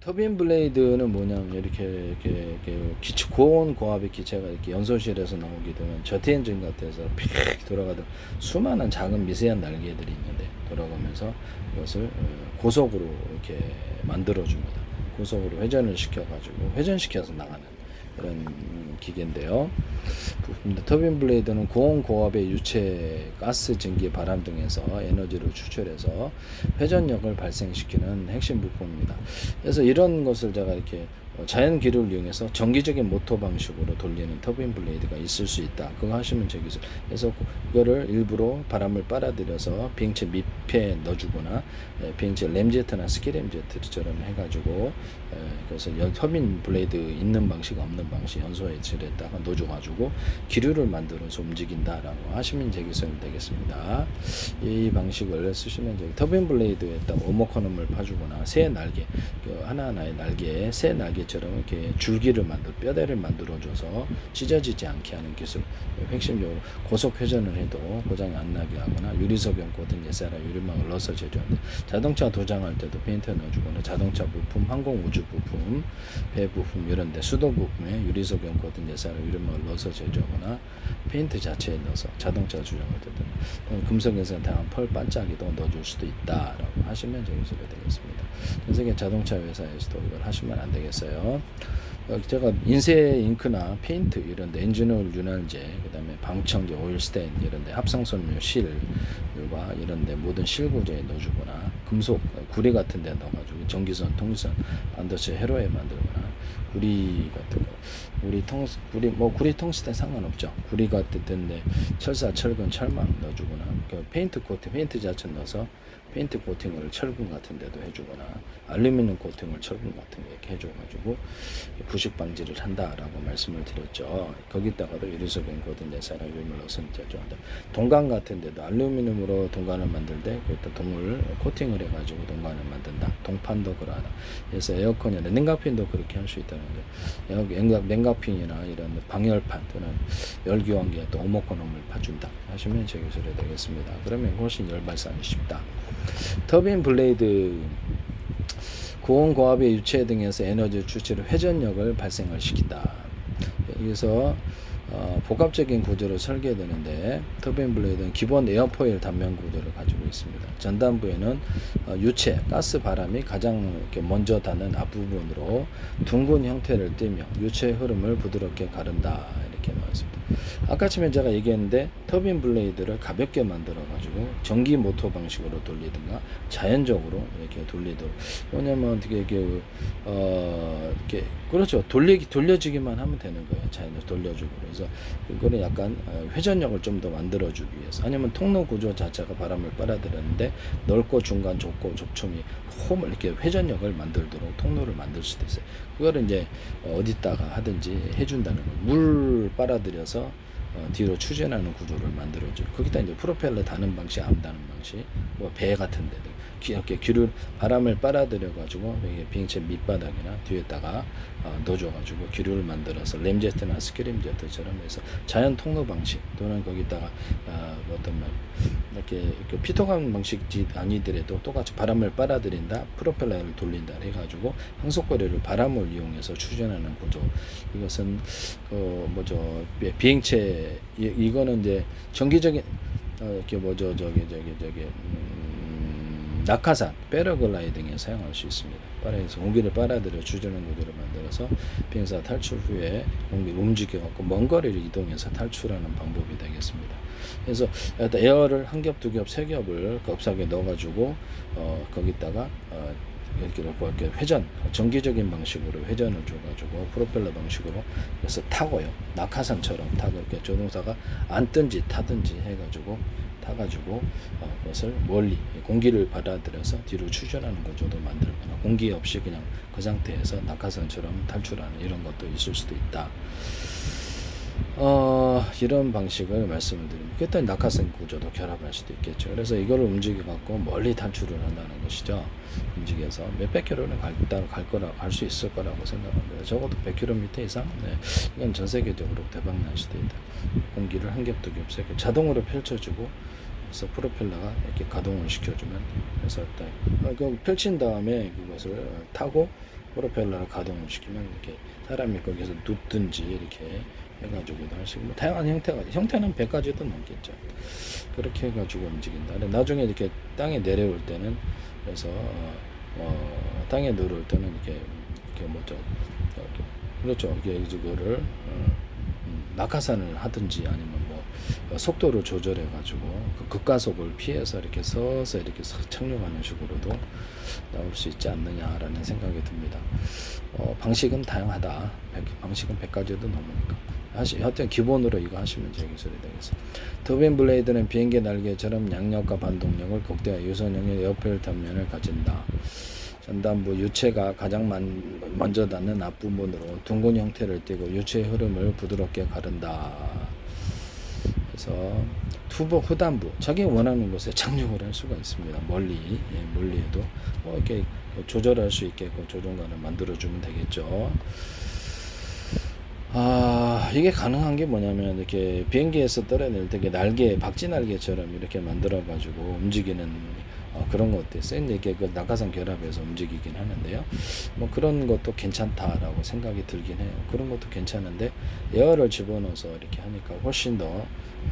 터빈 블레이드는 뭐냐면 이렇게 기체 고온 고압의 기체가 이렇게 연소실에서 나오게 되면 제트 엔진 같아서 픽 돌아가던 수많은 작은 미세한 날개들이 있는데 돌아가면서 이것을 고속으로 이렇게 만들어 줍니다. 고속으로 회전을 시켜 가지고 회전시켜서 나가는 그런 기계인데요. 터빈 블레이드는 고온 고압의 유체, 가스, 증기, 바람 등에서 에너지를 추출해서 회전력을 발생시키는 핵심 부품입니다. 그래서 이런 것을 제가 이렇게 자연 기류를 이용해서 정기적인 모터 방식으로 돌리는 터빈 블레이드가 있을 수 있다. 그거 하시면 되겠어요. 그래서 그거를 일부러 바람을 빨아들여서 비행체 밑에 넣어주거나 비행체 램제트나 스키램제트처럼 해가지고 그래서 터빈 블레이드 있는 방식 없는 방식 연소실에다가 넣어줘가지고 기류를 만들어서 움직인다라고 하시면 되겠습니다. 이 방식을 쓰시면 터빈 블레이드에다 오모코놈을 파주거나 새 날개 하나하나의 날개에 새 날개처럼 이렇게 줄기를 뼈대를 만들어줘서 찢어지지 않게 하는 기술. 핵심적으로 고속 회전을 해도 고장이 안 나게 하거나 유리석영 코팅 예사라 유리막을 넣어서 제조하는데 자동차 도장할 때도 페인트 넣어주거나 자동차 부품, 항공 우주 부품, 배 부품 이런데 수도 부품에 유리석영 코팅 예사라 유리막을 넣어서 제조하거나 페인트 자체에 넣어서 자동차 주장할 때도 금속에서 다양한 펄 반짝이도 넣어줄 수도 있다라고 하시면 되겠습니다. 전 세계 자동차 회사에서도 이걸 하시면 안 되겠어요. 제가 인쇄 잉크나 페인트 이런데 엔진오일 윤활제, 그다음에 방청제, 오일 스테인 이런데 합성섬유 실과 이런데 모든 실 구조에 넣어주거나 금속 구리 같은데 넣어가지고 전기선, 통기선, 반도체 회로에 만들거나 구리 같은 거, 구리 텅스텐 상관없죠. 구리 같은데 철사, 철근, 철망 넣어주거나 페인트 코팅, 페인트 자체 넣어서 페인트 코팅을 철근 같은 데도 해주거나 알루미늄 코팅을 철근 같은 거 이렇게 해줘가지고 부식 방지를 한다라고 말씀을 드렸죠. 거기다가도 유리석영 코팅 예사나 유리물 넣어서 제조한다. 동관 같은 데도 알루미늄으로 동관을 만들 때 거기다 동을 코팅을 해가지고 동관을 만든다. 동판도 그러하다. 그래서 에어컨이나 냉각핀도 그렇게 할 수 있다는 거죠. 냉각핀이나 이런 방열판 또는 열교환기에 또 오모코놈을 파준다 하시면 제 기술이 되겠습니다. 그러면 훨씬 열 발산이 쉽다. 터빈 블레이드 고온 고압의 유체 등에서 에너지 추출의 회전력을 발생을 시킨다. 그래서 복합적인 구조로 설계되는데 터빈 블레이드는 기본 에어포일 단면 구조를 가지고 있습니다. 전단부에는 유체, 가스 바람이 가장 이렇게 먼저 닿는 앞부분으로 둥근 형태를 띠며 유체 흐름을 부드럽게 가른다. 이렇게 나왔습니다. 아까쯤에 제가 얘기했는데 터빈 블레이드를 가볍게 만들어 가지고 전기 모터 방식으로 돌리든가 자연적으로 이렇게 돌리도록. 왜냐면 어떻게 이렇게 그렇죠. 돌려지기만 하면 되는 거예요. 자연적으로 돌려주고. 그래서 이거는 약간 회전력을 좀 더 만들어주기 위해서. 아니면 통로 구조 자체가 바람을 빨아들였는데 넓고 중간 좁고 좁춤이 홈을 이렇게 회전력을 만들도록 통로를 만들 수도 있어요. 그거를 이제 어디다가 하든지 해준다는 거예요. 물 빨아들여서 뒤로 추진하는 구조를 만들어줘. 거기다 이제 프로펠러 다는 방식, 암 다는 방식, 뭐 배 같은 데도 이렇게 바람을 빨아들여 가지고 비행체 밑바닥이나 뒤에다가 넣어줘가지고 기류를 만들어서 램제트나 스키램제트처럼 해서 자연 통로 방식 또는 거기다가 어떤 이렇게 피토감 방식이 아니더라도 똑같이 바람을 빨아들인다, 프로펠러를 돌린다 해가지고 항속거리를 바람을 이용해서 추진하는 구조. 이것은 비행체 이거는 이제 정기적인 이렇게 낙하산, 패러글라이딩에 사용할 수 있습니다. 바람에서 공기를 빨아들여 추진하는 구조를 만들어서 비행사 탈출 후에 공기를 움직여갖고 먼 거리를 이동해서 탈출하는 방법이 되겠습니다. 그래서 에어를 한 겹, 두 겹, 세 겹을 겁사하게 넣어가지고 거기다가 이렇게 정기적인 방식으로 회전을 줘가지고 프로펠러 방식으로 해서 타고요. 낙하산처럼 타고 이렇게 조종사가 앉든지 타든지 해가지고 타가지고 그것을 멀리 공기를 받아들여서 뒤로 추진하는 구조도 만들거나 공기 없이 그냥 그 상태에서 낙하산처럼 탈출하는 이런 것도 있을 수도 있다. 이런 방식을 말씀을 드립니다. 그때 낙하산 구조도 결합할 수도 있겠죠. 그래서 이거를 움직여 갖고 멀리 탈출을 한다는 것이죠. 움직여서 몇백 킬로는 갈 수 있을 거라고 생각합니다. 적어도 100km 이상. 네. 이건 전 세계적으로 대박 날 수도 있다. 공기를 한 겹, 두 겹, 세 겹 자동으로 펼쳐주고 그래서 프로펠러가 이렇게 가동을 시켜주면 그래서 펼친 다음에 그것을 타고 프로펠러를 가동을 시키면 이렇게 사람이 거기서 눕든지 이렇게 해가지고도 할 수 있고, 뭐 다양한 형태는 100가지도 넘겠죠. 그렇게 해가지고 움직인다. 근데 나중에 이렇게 땅에 내려올 때는, 그래서 땅에 내려올 때는 이렇게 뭐죠, 이렇게, 그렇죠, 이게 그거를 낙하산을 하든지 아니면 뭐 속도를 조절해 가지고 그 극가속을 피해서 이렇게 서서 이렇게 착륙하는 식으로도 나올 수 있지 않느냐라는 생각이 듭니다. 방식은 다양하다. 방식은 100가지도 넘으니까. 하여튼 기본으로 이거 하시면 제 기술이 되겠어요. 터빈 블레이드는 비행기 날개처럼 양력과 반동력을 극대화 유선형의 에어프일 단면을 가진다. 전단부 유체가 가장 먼저 닿는 앞부분으로 둥근 형태를 띠고 유체의 흐름을 부드럽게 가른다. 그래서 후단부, 자기 원하는 곳에 착륙을 할 수가 있습니다. 멀리에도 이렇게 조절할 수 있게끔 조종관을 만들어주면 되겠죠. 이게 가능한 게 뭐냐면, 이렇게 비행기에서 떨어낼 때 날개, 박쥐 날개처럼 이렇게 만들어 가지고 움직이는 그런 것도 있어요. 이게 그 낙하산 결합해서 움직이긴 하는데요. 뭐 그런 것도 괜찮다라고 생각이 들긴 해요. 그런 것도 괜찮은데, 에어를 집어넣어서 이렇게 하니까 훨씬 더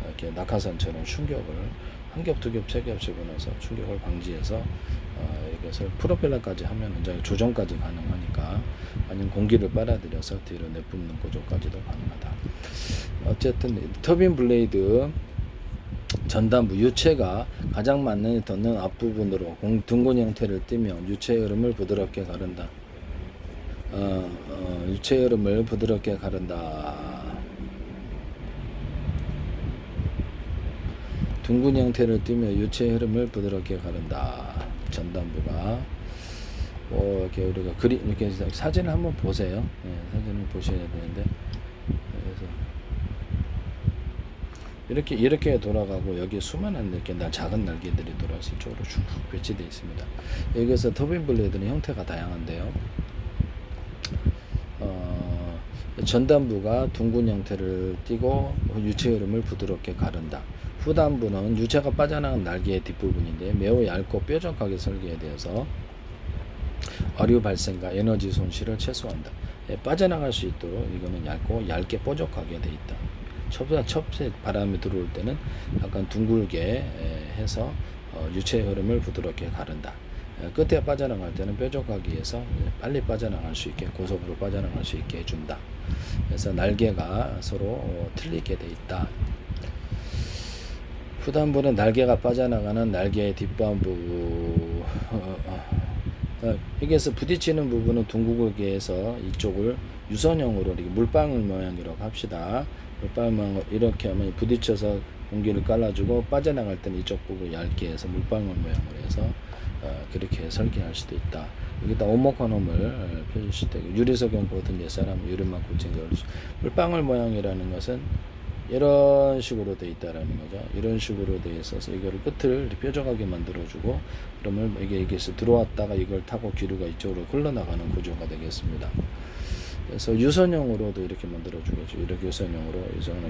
이렇게 낙하산처럼 충격을 한 겹, 두 겹, 세 겹 집어넣어서 충격을 방지해서 이것을 프로펠러까지 하면 이제 조정까지 가능하니까, 아니면 공기를 빨아들여서 뒤로 내뿜는 구조까지도 가능하다. 어쨌든 터빈 블레이드 전단부 유체가 가장 많이 닿는 앞부분으로 둥근 형태를 띠며 유체의 흐름을 부드럽게 가른다. 유체의 흐름을 부드럽게 가른다. 둥근 형태를 띠며 유체의 흐름을 부드럽게 가른다. 전단부가 이렇게 우리가 이렇게 사진을 한번 보세요. 사진을 보셔야 되는데, 그래서 이렇게 돌아가고, 여기 수많은 이렇게 작은 날개들이 돌아서 이쪽으로 쭉 배치되어 있습니다. 여기서 터빈 블레이드는 형태가 다양한데요. 전단부가 둥근 형태를 띠고 유체 흐름을 부드럽게 가른다. 후단부는 유체가 빠져나간 날개의 뒷부분인데 매우 얇고 뾰족하게 설계되어서 어류 발생과 에너지 손실을 최소화한다. 빠져나갈 수 있도록 이거는 얇게 뾰족하게 돼 있다. 첩새 바람이 들어올 때는 약간 둥글게 해서 유체의 흐름을 부드럽게 가른다. 끝에 빠져나갈 때는 뾰족하게 해서 빨리 빠져나갈 수 있게, 고속으로 빠져나갈 수 있게 해준다. 그래서 날개가 서로 틀리게 돼 있다. 후단부는 날개가 빠져나가는 날개의 뒷반부, 여기에서 부딪히는 부분은 둥글게 해서 이쪽을 유선형으로 이렇게 물방울 모양이라고 합시다. 물방울 모양 이렇게 하면 부딪혀서 공기를 깔아주고, 빠져나갈 때는 이쪽 부분 얇게 해서 물방울 모양으로 해서 그렇게 설계할 수도 있다. 여기다 오목한홈을 펴줄 수도 있고, 유리석용 보던 옛사람 유리만큼 챙겨올 수. 물방울 모양이라는 것은 이런 식으로 되어 있다라는 거죠. 이런 식으로 되어 있어서 이거를 끝을 뾰족하게 만들어주고, 그러면 여기에서 들어왔다가 이걸 타고 기류가 이쪽으로 흘러나가는 구조가 되겠습니다. 그래서 유선형으로도 이렇게 만들어주겠죠. 이렇게 유선형으로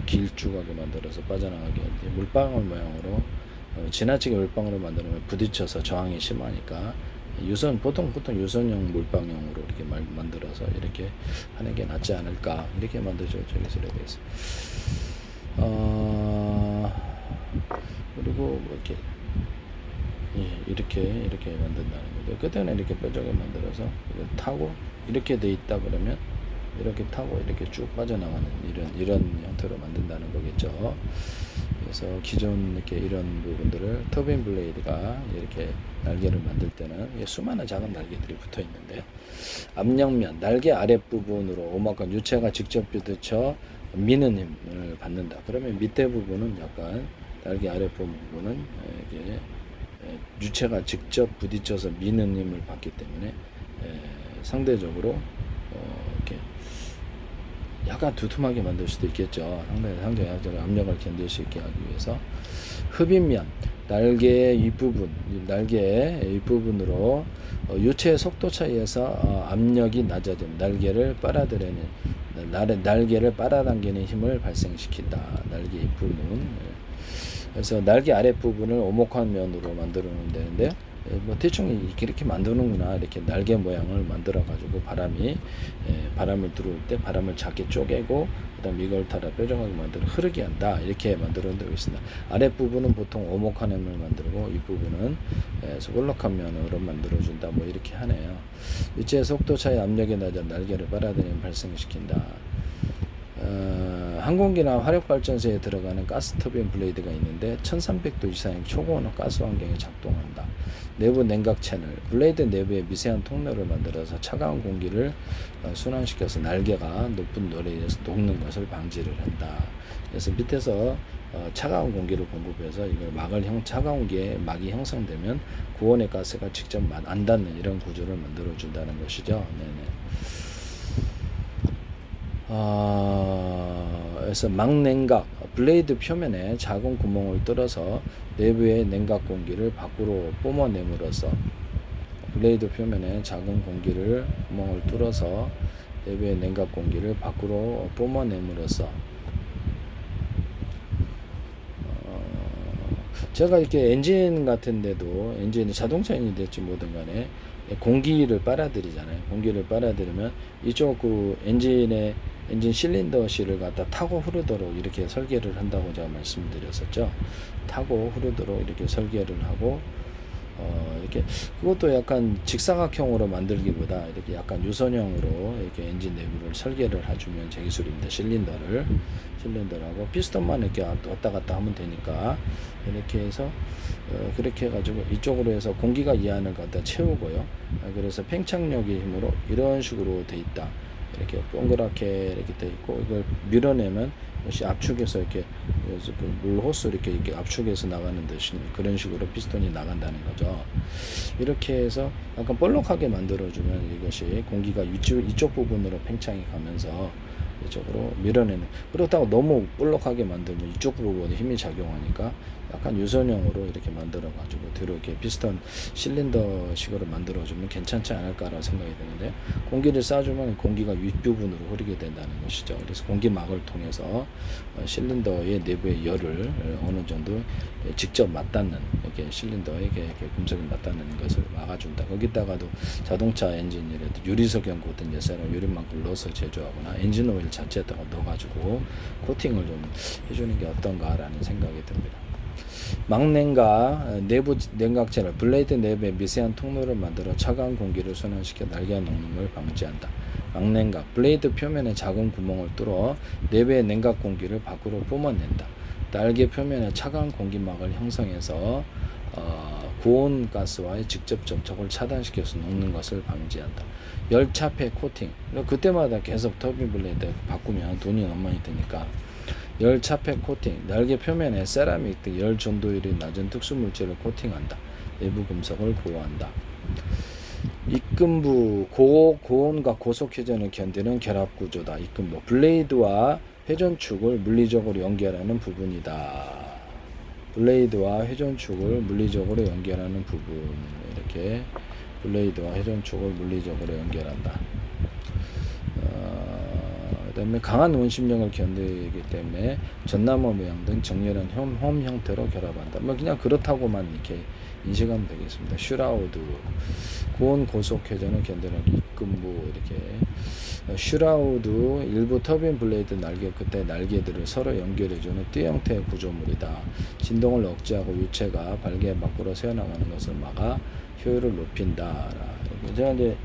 길쭉하게 만들어서 빠져나가게 하는데, 물방울 모양으로 지나치게 물방울을 만들면 부딪혀서 저항이 심하니까 보통 유선형 물방울로 이렇게 만들어서 이렇게 하는 게 낫지 않을까, 이렇게 만들죠. 저기서 이렇게 해서. 그리고 이렇게 만든다는 거죠. 그때는 이렇게 뾰족하게 만들어서 이걸 타고 이렇게 돼 있다 그러면 이렇게 타고 이렇게 쭉 빠져나가는 이런 형태로 만든다는 거겠죠. 그래서 기존 이렇게 이런 부분들을 터빈 블레이드가 이렇게 날개를 만들 때는 수많은 작은 날개들이 붙어 있는데, 앞옆면 날개 아랫부분으로 오목한 유체가 직접 부딪혀 미는 힘을 받는다. 그러면 밑에 부분은 약간 날개 아랫부분은 이게 유체가 직접 부딪혀서 미는 힘을 받기 때문에 상대적으로 이렇게 약간 두툼하게 만들 수도 있겠죠. 상당히 압력을 견딜 수 있게 하기 위해서. 흡입면, 날개의 윗부분으로 유체의 속도 차이에서 압력이 낮아짐, 날개를 빨아당기는 힘을 발생시킨다. 날개 윗부분. 그래서 날개 아랫부분을 오목한 면으로 만들어 놓으면 되는데, 뭐 대충 이렇게 만드는구나. 이렇게 날개 모양을 만들어 가지고 바람을 들어올 때 바람을 작게 쪼개고 그다음 이걸 타다 뾰족하게 만들어 흐르게 한다. 이렇게 만들어 되고 있습니다. 아랫부분은 보통 오목한 햄을 만들고 이 부분은 볼록한 면으로 만들어 준다. 뭐 이렇게 하네요. 유체 속도 차이 압력에 낮은 날개를 빨아들이면 발생시킨다. 항공기나 화력발전소에 들어가는 가스터빈 블레이드가 있는데 1300도 이상의 초고온 가스 환경에 작동한다. 내부 냉각 채널, 블레이드 내부에 미세한 통로를 만들어서 차가운 공기를 순환시켜서 날개가 높은 노래에서 녹는 것을 방지를 한다. 그래서 밑에서 차가운 공기를 공급해서 이걸 차가운 막이 형성되면 고온의 가스가 직접 안 닿는 이런 구조를 만들어 준다는 것이죠. 네네. 그래서 막냉각, 블레이드 표면에 작은 구멍을 뚫어서 내부의 냉각 공기를 밖으로 뿜어내므로써 블레이드 표면에 작은 구멍을 뚫어서 내부의 냉각 공기를 밖으로 뿜어내므로써 제가 이렇게 엔진 같은데도 엔진이 자동차 엔진이 될지 뭐든 간에 공기를 빨아들이잖아요. 공기를 빨아들이면 이쪽 엔진 실린더 실을 갖다 타고 흐르도록 이렇게 설계를 한다고 제가 말씀드렸었죠. 타고 흐르도록 이렇게 설계를 하고 이렇게 그것도 약간 직사각형으로 만들기보다 이렇게 약간 유선형으로 이렇게 엔진 내부를 설계를 해주면 제 기술입니다. 실린더라고 피스톤만 이렇게 왔다 갔다 하면 되니까 이렇게 해서 그렇게 해가지고 이쪽으로 해서 공기가 이 안을 갖다 채우고요. 그래서 팽창력의 힘으로 이런 식으로 돼 있다. 이렇게 동그랗게 이렇게 돼 있고 이걸 밀어내면 이것이 압축해서 이렇게 물 호스 이렇게 압축해서 나가는 듯이 그런 식으로 피스톤이 나간다는 거죠. 이렇게 해서 약간 볼록하게 만들어주면 이것이 공기가 이쪽 부분으로 팽창이 가면서 이쪽으로 밀어내는. 그렇다고 너무 볼록하게 만들면 이쪽 부분에 힘이 작용하니까 약간 유선형으로 이렇게 만들어 가지고 뒤로 이렇게 피스톤 실린더 식으로 만들어 주면 괜찮지 않을까라고 생각이 드는데 공기를 쏴주면 공기가 윗부분으로 흐르게 된다는 것이죠. 그래서 공기막을 통해서 실린더의 내부의 열을 어느 정도 직접 맞닿는 이렇게 실린더에 이렇게 금속이 맞닿는 것을 막아준다. 거기다가도 자동차 엔진이라도 유리석형 같은 데서는 유리막을 넣어서 제조하거나 엔진 오일 자체에다가 넣어가지고 코팅을 좀 해주는 게 어떤가라는 생각이 듭니다. 막냉각, 내부 냉각 채널, 블레이드 내부에 미세한 통로를 만들어 차가운 공기를 순환시켜 날개가 녹는 걸 방지한다. 막냉각, 블레이드 표면에 작은 구멍을 뚫어 내부의 냉각 공기를 밖으로 뿜어낸다. 날개 표면에 차가운 공기막을 형성해서 고온 가스와의 직접 접촉을 차단시켜서 녹는 것을 방지한다. 열차폐 코팅, 그때마다 계속 터빈 블레이드 바꾸면 돈이 너무 많이 드니까 열차폐 코팅, 날개 표면에 세라믹 등 열 전도율이 낮은 특수물질을 코팅한다. 내부 금속을 보호한다. 입금부, 고온과 고속 회전을 견디는 결합구조다. 입금부, 블레이드와 회전축을 물리적으로 연결하는 부분이다. 블레이드와 회전축을 물리적으로 연결하는 부분. 이렇게 블레이드와 회전축을 물리적으로 연결한다. 그다음에 강한 원심력을 견디기 때문에 전나무 모양 등 정렬한 홈 형태로 결합한다. 뭐 그냥 그렇다고만 이렇게 인식하면 되겠습니다. 슈라우드, 고온 고속 회전을 견디는 입금부. 이렇게 슈라우드 일부 터빈 블레이드 그때 날개들을 서로 연결해주는 띠 형태의 구조물이다. 진동을 억제하고 유체가 발개 밖으로 새어나가는 것을 막아 효율을 높인다. 이렇게 제가 이제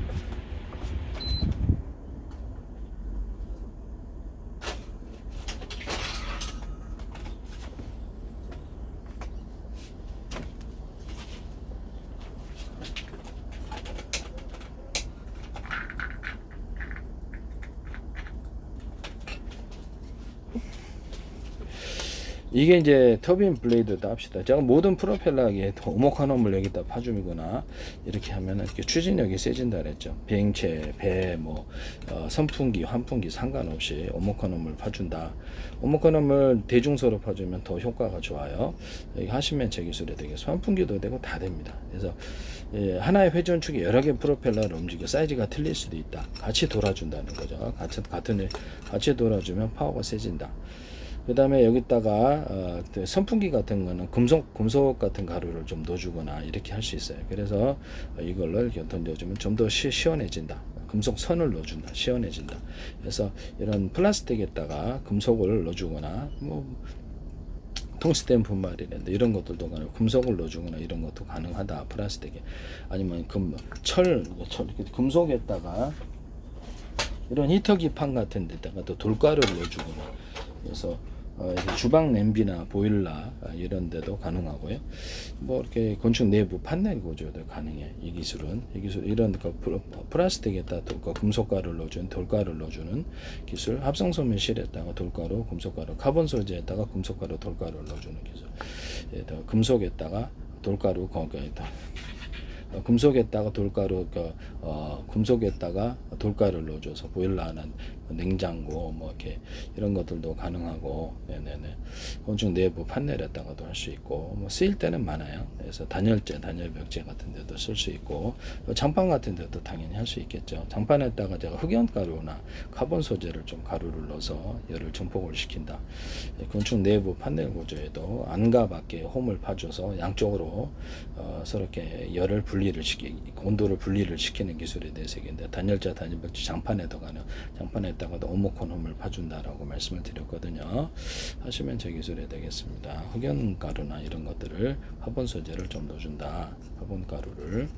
이게 이제 터빈 블레이드다 합시다. 제가 모든 프로펠러에 오목한 홈을 여기다 파주거나 이렇게 하면은 이렇게 추진력이 세진다 그랬죠. 비행체, 배, 선풍기, 환풍기 상관없이 오목한 홈을 파준다. 오목한 홈을 대중소로 파주면 더 효과가 좋아요. 여기 하시면 제 기술이 되겠어. 환풍기도 되고 다 됩니다. 그래서 하나의 회전축이 여러 개 프로펠러를 움직여 사이즈가 틀릴 수도 있다. 같이 돌아준다는 거죠. 같이 돌아주면 파워가 세진다. 그 다음에 여기다가 선풍기 같은 거는 금속 같은 가루를 좀 넣어주거나 이렇게 할 수 있어요. 그래서 이걸로 이렇게 던져주면 좀 더 시원해진다. 금속 선을 넣어준다. 시원해진다. 그래서 이런 플라스틱에다가 금속을 넣어주거나 뭐 텅스텐 분말이라든지 이런 것들도 가능, 금속을 넣어주거나 이런 것도 가능하다. 플라스틱에 아니면 철 금속에다가 이런 히터기판 같은 데다가 또 돌가루를 넣어주거나 그래서 주방 냄비나 보일러 이런 데도 가능하고요. 뭐 이렇게 건축 내부 판넬 구조도 가능해. 이 기술은 이런 플라스틱에다 금속가루를 넣어주는 돌가루를 넣어주는 기술, 합성소매실에다가 돌가루, 금속가루, 카본 소재에다가 금속가루, 돌가루를 넣어주는 기술. 금속에다가 돌가루 거기에다 금속에다가 돌가루, 금속에다가 돌가루를 넣어줘서 보일러나 냉장고 뭐 이렇게 이런 것들도 가능하고, 네네네. 건축 내부 판넬에다가도 할 수 있고, 뭐 쓰일 때는 많아요. 그래서 단열재, 단열벽재 같은 데도 쓸 수 있고, 장판 같은 데도 당연히 할 수 있겠죠. 장판에다가 제가 흑연가루나 카본 소재를 좀 가루를 넣어서 열을 증폭을 시킨다. 건축 내부 판넬 구조에도 안과 밖에 홈을 파줘서 양쪽으로 서로 이렇게 열을 온도를 분리를 시키는 기술에 대해서 얘기인데, 단열재, 단열벽재 장판에도 가능, 장판에다가도 오모콘 홈을 파준다라고 말씀을 드렸거든요. 하시면 제 기술이 되겠습니다. 흑연가루나 이런 것들을 화분 소재를 좀 넣어준다. 화분가루를.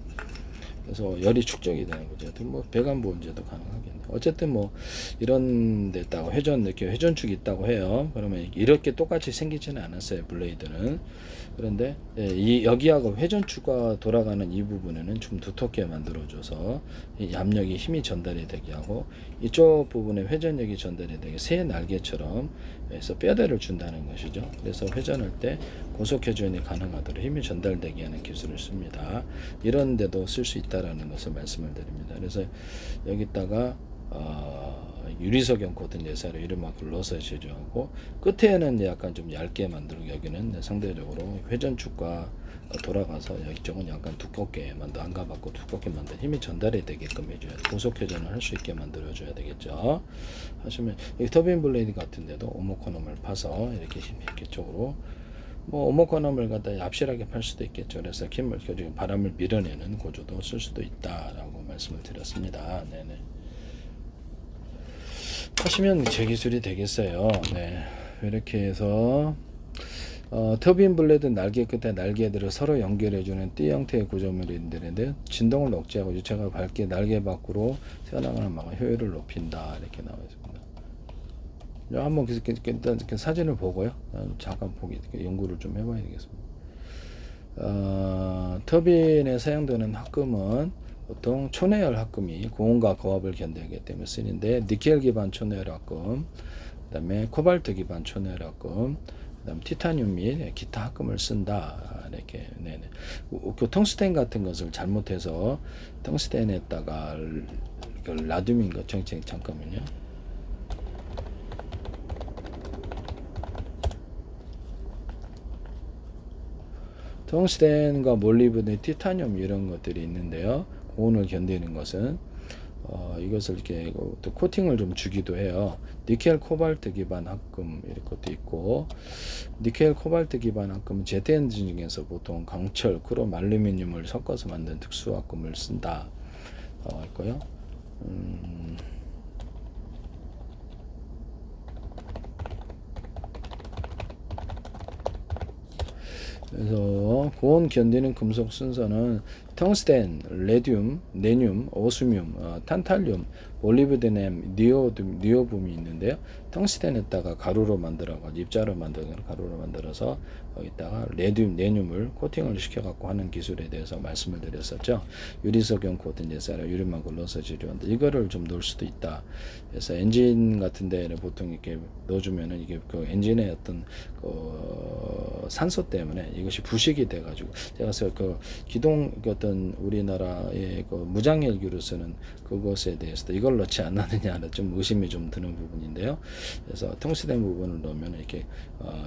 그래서 열이 축적이 되는 거죠. 뭐 배관 보온제도 가능하겠네. 어쨌든 뭐 이런 데다가 회전축이 있다고 해요. 그러면 이렇게 똑같이 생기지는 않았어요, 블레이드는. 그런데 여기하고 회전축과 돌아가는 이 부분에는 좀 두텁게 만들어줘서 이 압력이 힘이 전달이 되게 하고, 이쪽 부분에 회전력이 전달이 되게 새 날개처럼 해서 뼈대를 준다는 것이죠. 그래서 회전할 때 고속 회전이 가능하도록 힘이 전달되게 하는 기술을 씁니다. 이런 데도 쓸 수 있다라는 것을 말씀을 드립니다. 그래서 여기다가 유리석용 코튼 예사로 이름만큼 넣어서 제조하고, 끝에는 약간 좀 얇게 만들고, 여기는 상대적으로 회전축과 돌아가서 이쪽은 약간 두껍게 안과 받고 두껍게 만든 힘이 전달이 되게끔 해줘야 돼. 고속 회전을 할 수 있게 만들어줘야 되겠죠. 하시면 여기 터빈 블레이드 같은 데도 오모코놈을 파서 이렇게 쪽으로 뭐 오모코놈을 갖다 얍실하게 팔 수도 있겠죠. 그래서 바람을 밀어내는 구조도 쓸 수도 있다라고 말씀을 드렸습니다. 네네. 하시면 제 기술이 되겠어요. 네. 이렇게 해서 터빈 블레드 날개 끝에 날개들을 서로 연결해주는 띠 형태의 구조물인데, 진동을 억제하고 유체가 밝게 날개 밖으로 새어나가는 효율을 높인다. 이렇게 나와 있습니다. 한번 일단 사진을 보고요. 잠깐 연구를 좀 해봐야 되겠습니다. 터빈에 사용되는 합금은 보통 초내열 합금이 고온과 고압을 견디기 때문에 쓰는데, 니켈 기반 초내열 합금, 그 다음에 코발트 기반 초내열 합금, 그 다음 티타늄 및 기타 합금을 쓴다. 이렇게. 네네. 그 텅스텐 같은 것을 잘못해서 텅스텐에다가 라듐인 것, 잠깐만요. 텅스텐과 몰리브덴, 티타늄 이런 것들이 있는데요. 고온을 견디는 것은 이것을 이렇게 또 코팅을 좀 주기도 해요. 니켈 코발트 기반 합금 이런 것도 있고, 니켈 코발트 기반 합금은 제트 엔진 중에서 보통 강철, 크롬, 알루미늄을 섞어서 만든 특수 합금을 쓴다. 있고요. 그래서 고온 견디는 금속 순서는 텅스텐, 레듐, 네듐, 오스뮴, 탄탈륨, 몰리브데넴, 니오듐이 있는데요. 텅스텐에다가 가루로 만들어가지고 입자로 만들어서 가루로 만들어서 여기다가 네듐을 코팅을 시켜갖고 하는 기술에 대해서 말씀을 드렸었죠. 유리석용 코팅 예사로 유리막을 넣어서 제조한다. 이거를 좀 넣을 수도 있다. 그래서 엔진 같은 데는 보통 이렇게 넣어주면은 이게 그 엔진의 어떤 산소 때문에 이것이 부식이 돼가지고, 제가 그 기동 어떤 어떤 우리나라의 그 무장헬기로 쓰는 그것에 대해서도 이걸 넣지 않았느냐는 좀 의심이 좀 드는 부분인데요. 그래서 텅스텐 부분을 넣으면 이렇게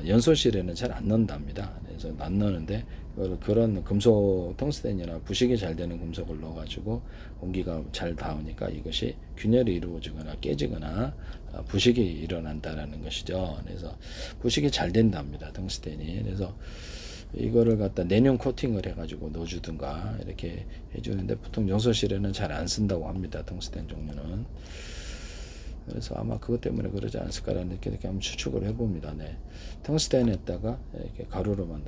연소실에는 잘 안 넣는답니다. 그래서 안 넣는데 그런 금속 텅스텐이나 부식이 잘 되는 금속을 넣어가지고 공기가 잘 닿으니까 이것이 균열이 이루어지거나 깨지거나 부식이 일어난다라는 것이죠. 그래서 부식이 잘 된답니다. 텅스텐이. 그래서 이거를 갖다 내년 코팅을 해가지고 넣어주든가 이렇게 해주는데 보통 연소실에는 잘 안 쓴다고 합니다. 텅스텐 종류는. 그래서 아마 그것 때문에 그러지 않았을까라는 이렇게 한번 추측을 해봅니다. 네. 텅스텐에다가 이렇게 가루로 만들어